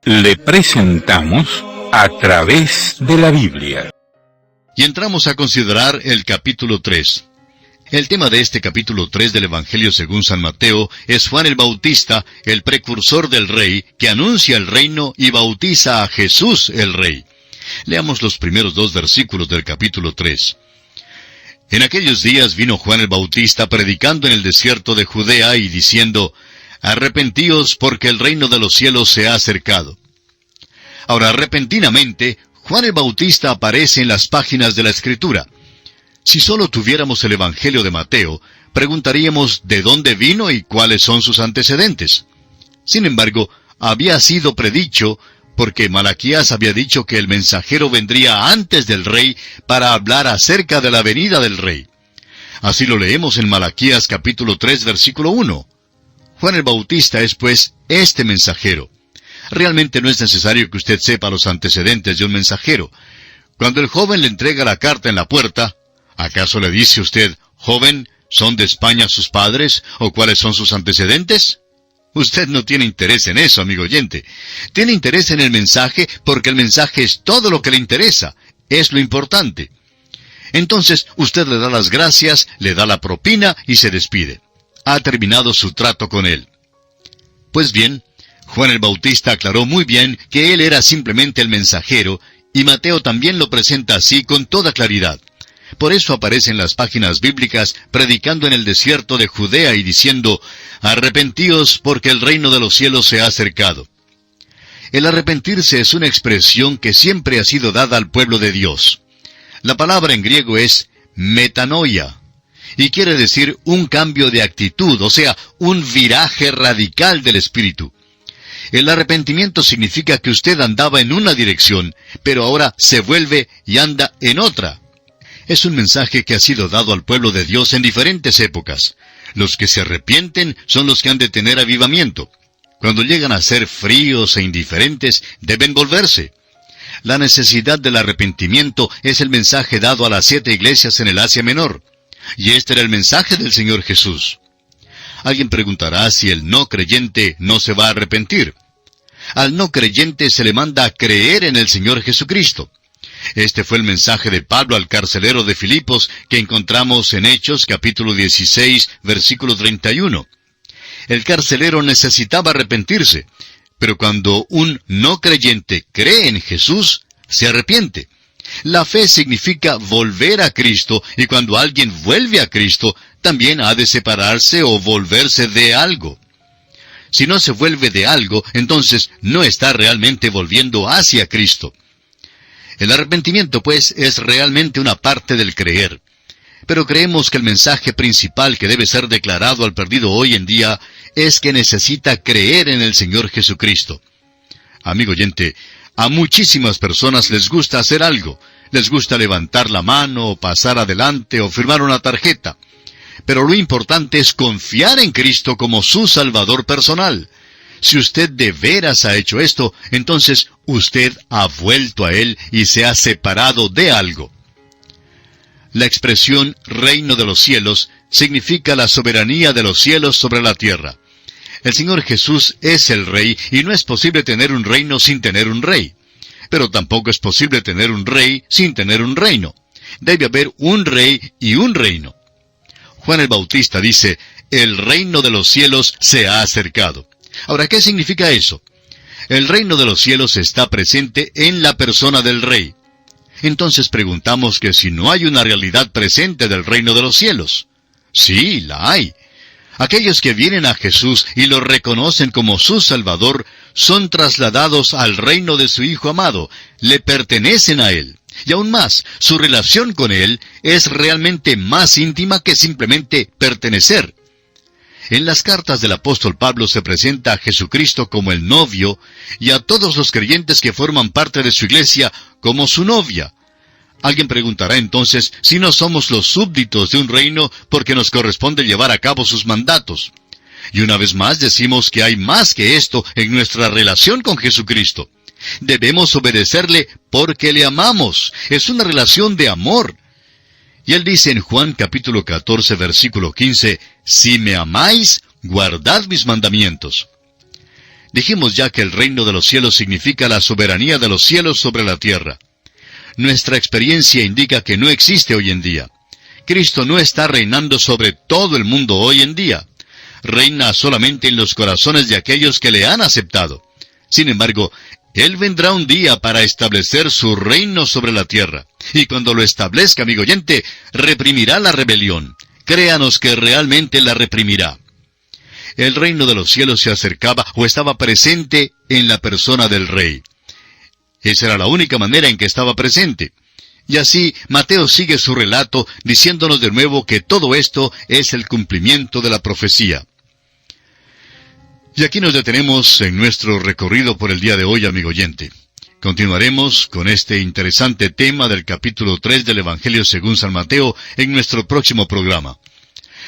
Le presentamos A Través de la Biblia. Y entramos a considerar el capítulo 3. El tema de este capítulo 3 del Evangelio según San Mateo es Juan el Bautista, el precursor del Rey, que anuncia el reino y bautiza a Jesús el Rey. Leamos los primeros 2 versículos del capítulo 3. En aquellos días vino Juan el Bautista predicando en el desierto de Judea y diciendo: Arrepentíos, porque el reino de los cielos se ha acercado. Ahora, repentinamente, Juan el Bautista aparece en las páginas de la Escritura. Si solo tuviéramos el Evangelio de Mateo, preguntaríamos de dónde vino y cuáles son sus antecedentes. Sin embargo, había sido predicho, porque Malaquías había dicho que el mensajero vendría antes del rey para hablar acerca de la venida del rey. Así lo leemos en Malaquías capítulo 3, versículo 1. Juan el Bautista es, pues, este mensajero. Realmente no es necesario que usted sepa los antecedentes de un mensajero. Cuando el joven le entrega la carta en la puerta, ¿acaso le dice usted: joven, ¿son de España sus padres? ¿O cuáles son sus antecedentes? Usted no tiene interés en eso, amigo oyente. Tiene interés en el mensaje porque el mensaje es todo lo que le interesa. Es lo importante. Entonces, usted le da las gracias, le da la propina y se despide. Ha terminado su trato con él. Pues bien, Juan el Bautista aclaró muy bien que él era simplemente el mensajero, y Mateo también lo presenta así con toda claridad. Por eso aparece en las páginas bíblicas predicando en el desierto de Judea y diciendo: Arrepentíos, porque el reino de los cielos se ha acercado. El arrepentirse es una expresión que siempre ha sido dada al pueblo de Dios. La palabra en griego es metanoia, y quiere decir un cambio de actitud, o sea, un viraje radical del espíritu. El arrepentimiento significa que usted andaba en una dirección, pero ahora se vuelve y anda en otra. Es un mensaje que ha sido dado al pueblo de Dios en diferentes épocas. Los que se arrepienten son los que han de tener avivamiento. Cuando llegan a ser fríos e indiferentes, deben volverse. La necesidad del arrepentimiento es el mensaje dado a las 7 iglesias en el Asia Menor. Y este era el mensaje del Señor Jesús. Alguien preguntará si el no creyente no se va a arrepentir. Al no creyente se le manda a creer en el Señor Jesucristo. Este fue el mensaje de Pablo al carcelero de Filipos que encontramos en Hechos capítulo 16, versículo 31. El carcelero necesitaba arrepentirse, pero cuando un no creyente cree en Jesús, se arrepiente. La fe significa volver a Cristo, y cuando alguien vuelve a Cristo, también ha de separarse o volverse de algo. Si no se vuelve de algo, entonces no está realmente volviendo hacia Cristo. El arrepentimiento, pues, es realmente una parte del creer. Pero creemos que el mensaje principal que debe ser declarado al perdido hoy en día es que necesita creer en el Señor Jesucristo. Amigo oyente, a muchísimas personas les gusta hacer algo. Les gusta levantar la mano, o pasar adelante, o firmar una tarjeta. Pero lo importante es confiar en Cristo como su Salvador personal. Si usted de veras ha hecho esto, entonces usted ha vuelto a Él y se ha separado de algo. La expresión reino de los cielos significa la soberanía de los cielos sobre la tierra. El Señor Jesús es el Rey y no es posible tener un reino sin tener un rey. Pero tampoco es posible tener un rey sin tener un reino. Debe haber un rey y un reino. Juan el Bautista dice: el reino de los cielos se ha acercado. Ahora, ¿qué significa eso? El reino de los cielos está presente en la persona del rey. Entonces preguntamos que si no hay una realidad presente del reino de los cielos. Sí, la hay. Aquellos que vienen a Jesús y lo reconocen como su Salvador son trasladados al reino de su Hijo amado, le pertenecen a Él. Y aún más, su relación con Él es realmente más íntima que simplemente pertenecer. En las cartas del apóstol Pablo se presenta a Jesucristo como el novio y a todos los creyentes que forman parte de su iglesia como su novia. Alguien preguntará entonces si no somos los súbditos de un reino porque nos corresponde llevar a cabo sus mandatos. Y una vez más decimos que hay más que esto en nuestra relación con Jesucristo. Debemos obedecerle porque le amamos. Es una relación de amor. Y él dice en Juan capítulo 14, versículo 15, si me amáis, guardad mis mandamientos. Dijimos ya que el reino de los cielos significa la soberanía de los cielos sobre la tierra. Nuestra experiencia indica que no existe hoy en día. Cristo no está reinando sobre todo el mundo hoy en día. Reina solamente en los corazones de aquellos que le han aceptado. Sin embargo, Él vendrá un día para establecer su reino sobre la tierra. Y cuando lo establezca, amigo oyente, reprimirá la rebelión. Créanos que realmente la reprimirá. El reino de los cielos se acercaba o estaba presente en la persona del Rey. Esa era la única manera en que estaba presente. Y así, Mateo sigue su relato diciéndonos de nuevo que todo esto es el cumplimiento de la profecía. Y aquí nos detenemos en nuestro recorrido por el día de hoy, amigo oyente. Continuaremos con este interesante tema del capítulo 3 del Evangelio según San Mateo en nuestro próximo programa.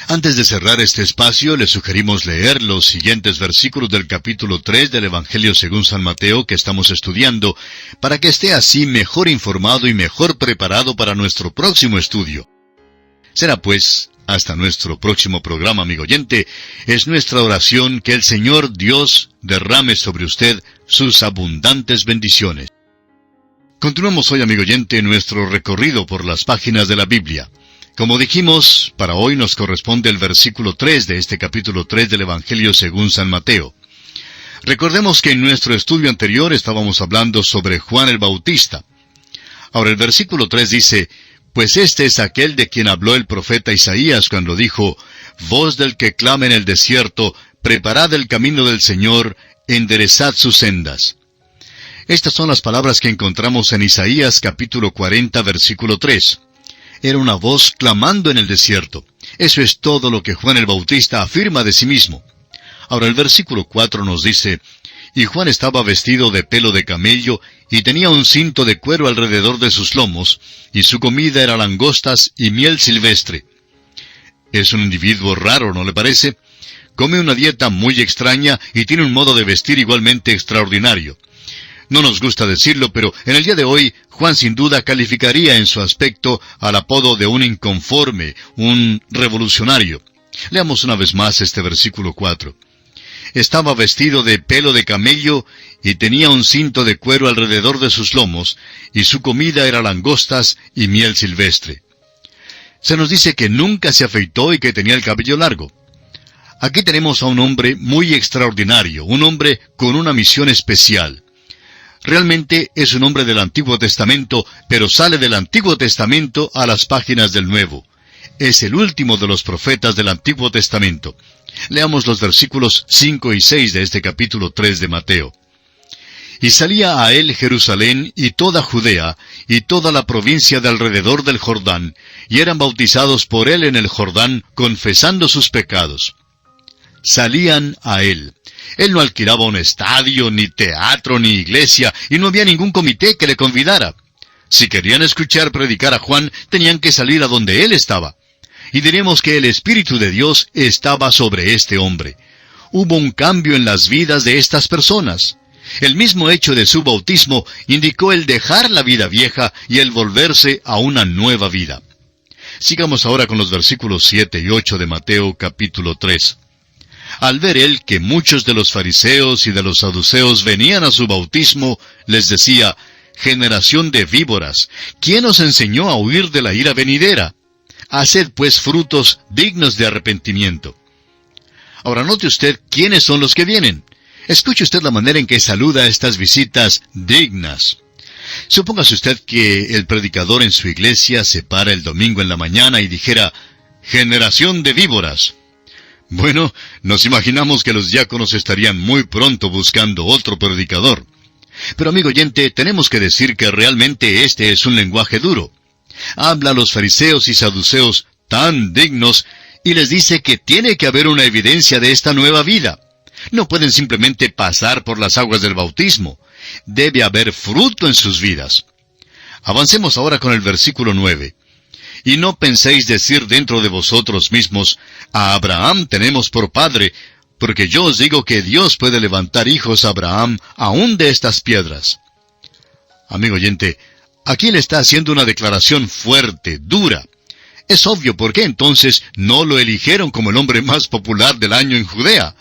Antes de cerrar este espacio, le sugerimos leer los siguientes versículos del capítulo 3 del Evangelio según San Mateo que estamos estudiando, para que esté así mejor informado y mejor preparado para nuestro próximo estudio. Será pues, hasta nuestro próximo programa, amigo oyente, es nuestra oración que el Señor Dios derrame sobre usted sus abundantes bendiciones. Continuamos hoy, amigo oyente, nuestro recorrido por las páginas de la Biblia. Como dijimos, para hoy nos corresponde el versículo 3 de este capítulo 3 del Evangelio según San Mateo. Recordemos que en nuestro estudio anterior estábamos hablando sobre Juan el Bautista. Ahora el versículo 3 dice, «Pues este es aquel de quien habló el profeta Isaías cuando dijo, voz del que clama en el desierto, preparad el camino del Señor, enderezad sus sendas». Estas son las palabras que encontramos en Isaías capítulo 40, versículo 3. Era una voz clamando en el desierto. Eso es todo lo que Juan el Bautista afirma de sí mismo. Ahora el versículo 4 nos dice, «Y Juan estaba vestido de pelo de camello, y tenía un cinto de cuero alrededor de sus lomos, y su comida era langostas y miel silvestre». Es un individuo raro, ¿no le parece? Come una dieta muy extraña y tiene un modo de vestir igualmente extraordinario. No nos gusta decirlo, pero en el día de hoy, Juan sin duda calificaría en su aspecto al apodo de un inconforme, un revolucionario. Leamos una vez más este versículo 4. Estaba vestido de pelo de camello y tenía un cinto de cuero alrededor de sus lomos, y su comida era langostas y miel silvestre. Se nos dice que nunca se afeitó y que tenía el cabello largo. Aquí tenemos a un hombre muy extraordinario, un hombre con una misión especial. Realmente es un hombre del Antiguo Testamento, pero sale del Antiguo Testamento a las páginas del Nuevo. Es el último de los profetas del Antiguo Testamento. Leamos los versículos 5 y 6 de este capítulo 3 de Mateo. «Y salía a él Jerusalén y toda Judea, y toda la provincia de alrededor del Jordán, y eran bautizados por él en el Jordán, confesando sus pecados». Salían a él. Él no alquilaba un estadio, ni teatro, ni iglesia, y no había ningún comité que le convidara. Si querían escuchar predicar a Juan, tenían que salir a donde él estaba. Y diremos que el Espíritu de Dios estaba sobre este hombre. Hubo un cambio en las vidas de estas personas. El mismo hecho de su bautismo indicó el dejar la vida vieja y el volverse a una nueva vida. Sigamos ahora con los versículos 7 y 8 de Mateo capítulo 3. Al ver él que muchos de los fariseos y de los saduceos venían a su bautismo, les decía, «Generación de víboras, ¿quién os enseñó a huir de la ira venidera? Haced pues frutos dignos de arrepentimiento». Ahora note usted quiénes son los que vienen. Escuche usted la manera en que saluda estas visitas dignas. Supóngase usted que el predicador en su iglesia se para el domingo en la mañana y dijera, «Generación de víboras». Bueno, nos imaginamos que los diáconos estarían muy pronto buscando otro predicador. Pero amigo oyente, tenemos que decir que realmente este es un lenguaje duro. Habla a los fariseos y saduceos tan dignos y les dice que tiene que haber una evidencia de esta nueva vida. No pueden simplemente pasar por las aguas del bautismo. Debe haber fruto en sus vidas. Avancemos ahora con el versículo 9. «Y no penséis decir dentro de vosotros mismos, a Abraham tenemos por padre, porque yo os digo que Dios puede levantar hijos a Abraham aún de estas piedras». Amigo oyente, aquí le está haciendo una declaración fuerte, dura. Es obvio por qué entonces no lo eligieron como el hombre más popular del año en Judea.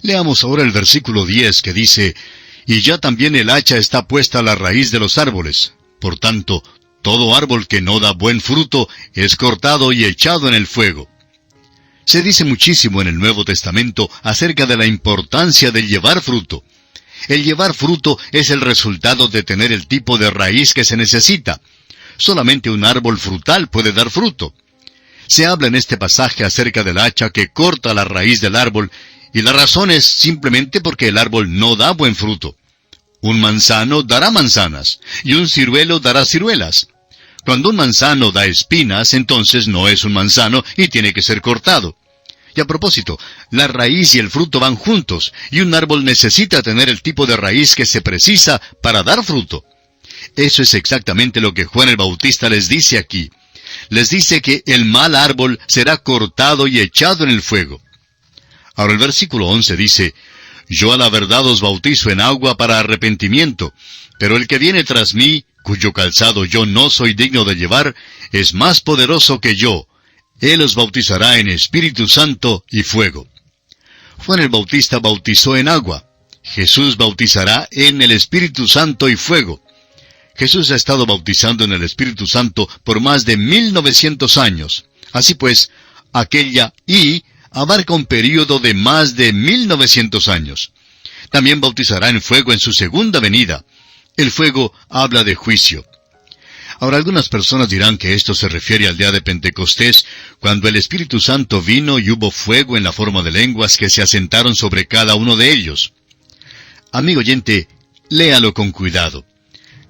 Leamos ahora el versículo 10 que dice, «Y ya también el hacha está puesta a la raíz de los árboles. Por tanto, todo árbol que no da buen fruto es cortado y echado en el fuego». Se dice muchísimo en el Nuevo Testamento acerca de la importancia del llevar fruto. El llevar fruto es el resultado de tener el tipo de raíz que se necesita. Solamente un árbol frutal puede dar fruto. Se habla en este pasaje acerca del hacha que corta la raíz del árbol, y la razón es simplemente porque el árbol no da buen fruto. Un manzano dará manzanas, y un ciruelo dará ciruelas. Cuando un manzano da espinas, entonces no es un manzano y tiene que ser cortado. Y a propósito, la raíz y el fruto van juntos, y un árbol necesita tener el tipo de raíz que se precisa para dar fruto. Eso es exactamente lo que Juan el Bautista les dice aquí. Les dice que el mal árbol será cortado y echado en el fuego. Ahora el versículo 11 dice, «Yo a la verdad os bautizo en agua para arrepentimiento, pero el que viene tras mí, cuyo calzado yo no soy digno de llevar, es más poderoso que yo. Él os bautizará en Espíritu Santo y fuego». Juan el Bautista bautizó en agua. Jesús bautizará en el Espíritu Santo y fuego. Jesús ha estado bautizando en el Espíritu Santo por más de 1900 años. Así pues, aquella «y» abarca un período de más de 1900 años. También bautizará en fuego en su segunda venida. El fuego habla de juicio. Ahora algunas personas dirán que esto se refiere al día de Pentecostés, cuando el Espíritu Santo vino y hubo fuego en la forma de lenguas que se asentaron sobre cada uno de ellos. Amigo oyente, léalo con cuidado.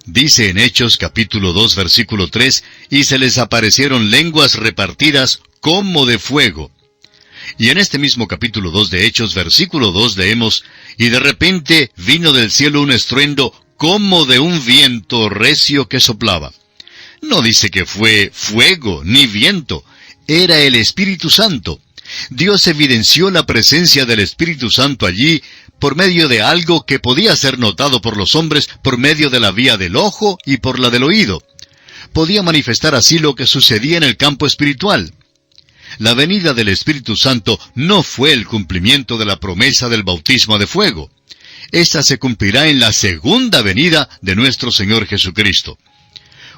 Dice en Hechos capítulo 2 versículo 3, «Y se les aparecieron lenguas repartidas como de fuego». Y en este mismo capítulo 2 de Hechos, versículo 2, leemos, «Y de repente vino del cielo un estruendo como de un viento recio que soplaba». No dice que fue fuego ni viento, era el Espíritu Santo. Dios evidenció la presencia del Espíritu Santo allí por medio de algo que podía ser notado por los hombres por medio de la vía del ojo y por la del oído. Podía manifestar así lo que sucedía en el campo espiritual. La venida del Espíritu Santo no fue el cumplimiento de la promesa del bautismo de fuego. Esta se cumplirá en la segunda venida de nuestro Señor Jesucristo.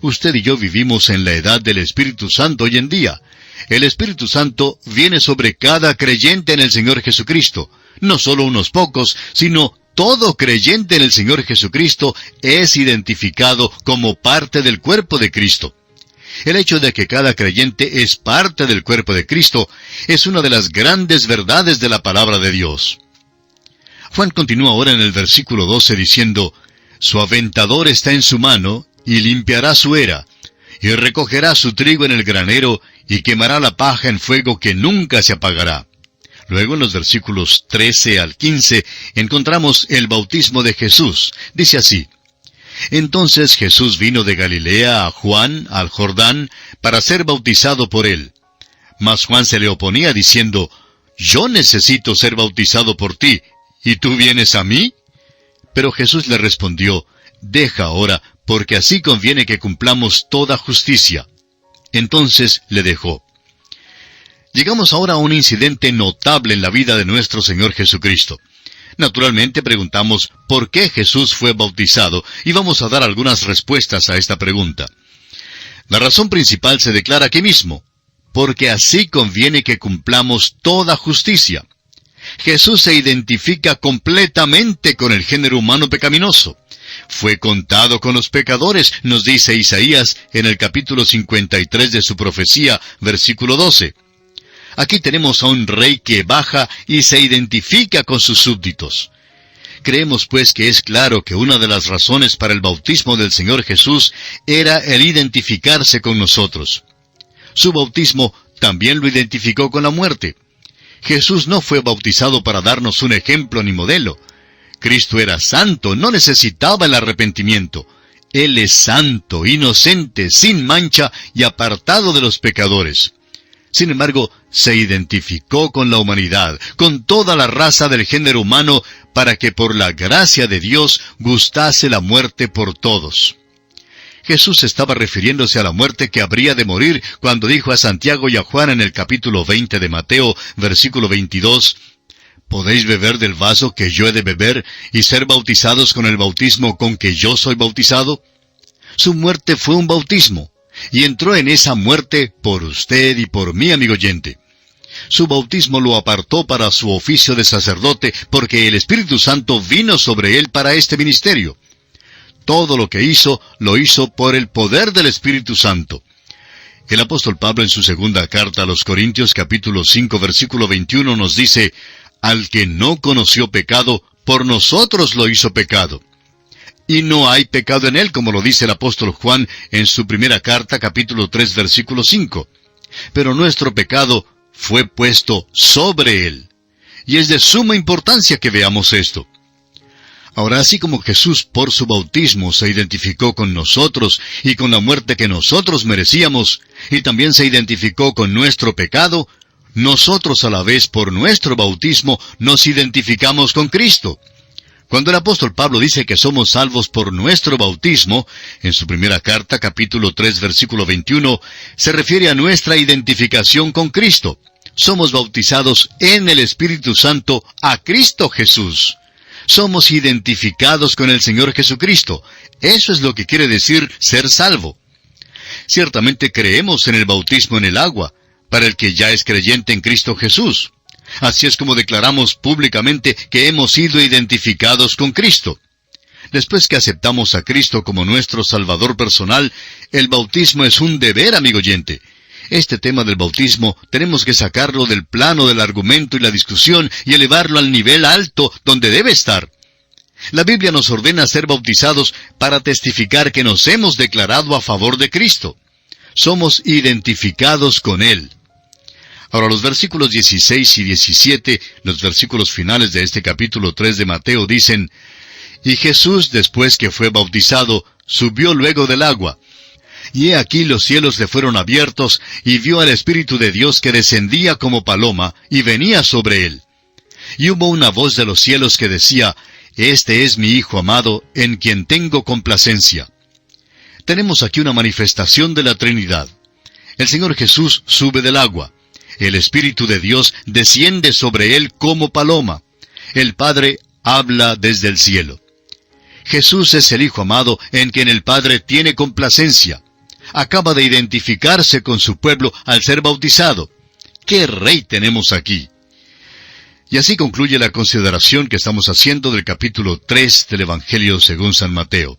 Usted y yo vivimos en la edad del Espíritu Santo hoy en día. El Espíritu Santo viene sobre cada creyente en el Señor Jesucristo. No solo unos pocos, sino todo creyente en el Señor Jesucristo es identificado como parte del cuerpo de Cristo. El hecho de que cada creyente es parte del cuerpo de Cristo es una de las grandes verdades de la palabra de Dios. Juan continúa ahora en el versículo 12 diciendo, «Su aventador está en su mano, y limpiará su era, y recogerá su trigo en el granero, y quemará la paja en fuego que nunca se apagará». Luego en los versículos 13 al 15 encontramos el bautismo de Jesús. Dice así, «Entonces Jesús vino de Galilea a Juan, al Jordán, para ser bautizado por él. Mas Juan se le oponía diciendo, «Yo necesito ser bautizado por ti, ¿y tú vienes a mí?» Pero Jesús le respondió, «Deja ahora, porque así conviene que cumplamos toda justicia». Entonces le dejó. Llegamos ahora a un incidente notable en la vida de nuestro Señor Jesucristo. Naturalmente preguntamos por qué Jesús fue bautizado, y vamos a dar algunas respuestas a esta pregunta. La razón principal se declara aquí mismo, porque así conviene que cumplamos toda justicia. Jesús se identifica completamente con el género humano pecaminoso. Fue contado con los pecadores, nos dice Isaías en el capítulo 53 de su profecía, versículo 12. Aquí tenemos a un rey que baja y se identifica con sus súbditos. Creemos pues que es claro que una de las razones para el bautismo del Señor Jesús era el identificarse con nosotros. Su bautismo también lo identificó con la muerte. Jesús no fue bautizado para darnos un ejemplo ni modelo. Cristo era santo, no necesitaba el arrepentimiento. Él es santo, inocente, sin mancha y apartado de los pecadores. Sin embargo, se identificó con la humanidad, con toda la raza del género humano, para que por la gracia de Dios gustase la muerte por todos. Jesús estaba refiriéndose a la muerte que habría de morir cuando dijo a Santiago y a Juan en el capítulo 20 de Mateo, versículo 22, ¿Podéis beber del vaso que yo he de beber y ser bautizados con el bautismo con que yo soy bautizado? Su muerte fue un bautismo, y entró en esa muerte por usted y por mí, amigo oyente. Su bautismo lo apartó para su oficio de sacerdote, porque el Espíritu Santo vino sobre él para este ministerio. Todo lo que hizo, lo hizo por el poder del Espíritu Santo. El apóstol Pablo en su segunda carta a los Corintios capítulo 5 versículo 21 nos dice: al que no conoció pecado, por nosotros lo hizo pecado. Y no hay pecado en él, como lo dice el apóstol Juan en su primera carta capítulo 3 versículo 5. Pero nuestro pecado fue puesto sobre él. Y es de suma importancia que veamos esto. Ahora, así como Jesús por su bautismo se identificó con nosotros y con la muerte que nosotros merecíamos, y también se identificó con nuestro pecado, nosotros a la vez por nuestro bautismo nos identificamos con Cristo. Cuando el apóstol Pablo dice que somos salvos por nuestro bautismo, en su primera carta, capítulo 3, versículo 21, se refiere a nuestra identificación con Cristo. Somos bautizados en el Espíritu Santo a Cristo Jesús. Somos identificados con el Señor Jesucristo. Eso es lo que quiere decir ser salvo. Ciertamente creemos en el bautismo en el agua, para el que ya es creyente en Cristo Jesús. Así es como declaramos públicamente que hemos sido identificados con Cristo. Después que aceptamos a Cristo como nuestro Salvador personal, el bautismo es un deber, amigo oyente. Este tema del bautismo tenemos que sacarlo del plano del argumento y la discusión y elevarlo al nivel alto donde debe estar. La Biblia nos ordena ser bautizados para testificar que nos hemos declarado a favor de Cristo. Somos identificados con Él. Ahora, los versículos 16 y 17, los versículos finales de este capítulo 3 de Mateo dicen: y Jesús, después que fue bautizado, subió luego del agua. Y he aquí los cielos le fueron abiertos, y vio al Espíritu de Dios que descendía como paloma, y venía sobre él. Y hubo una voz de los cielos que decía: este es mi Hijo amado, en quien tengo complacencia. Tenemos aquí una manifestación de la Trinidad. El Señor Jesús sube del agua. El Espíritu de Dios desciende sobre él como paloma. El Padre habla desde el cielo. Jesús es el Hijo amado en quien el Padre tiene complacencia. Acaba de identificarse con su pueblo al ser bautizado. ¡Qué rey tenemos aquí! Y así concluye la consideración que estamos haciendo del capítulo 3 del Evangelio según San Mateo.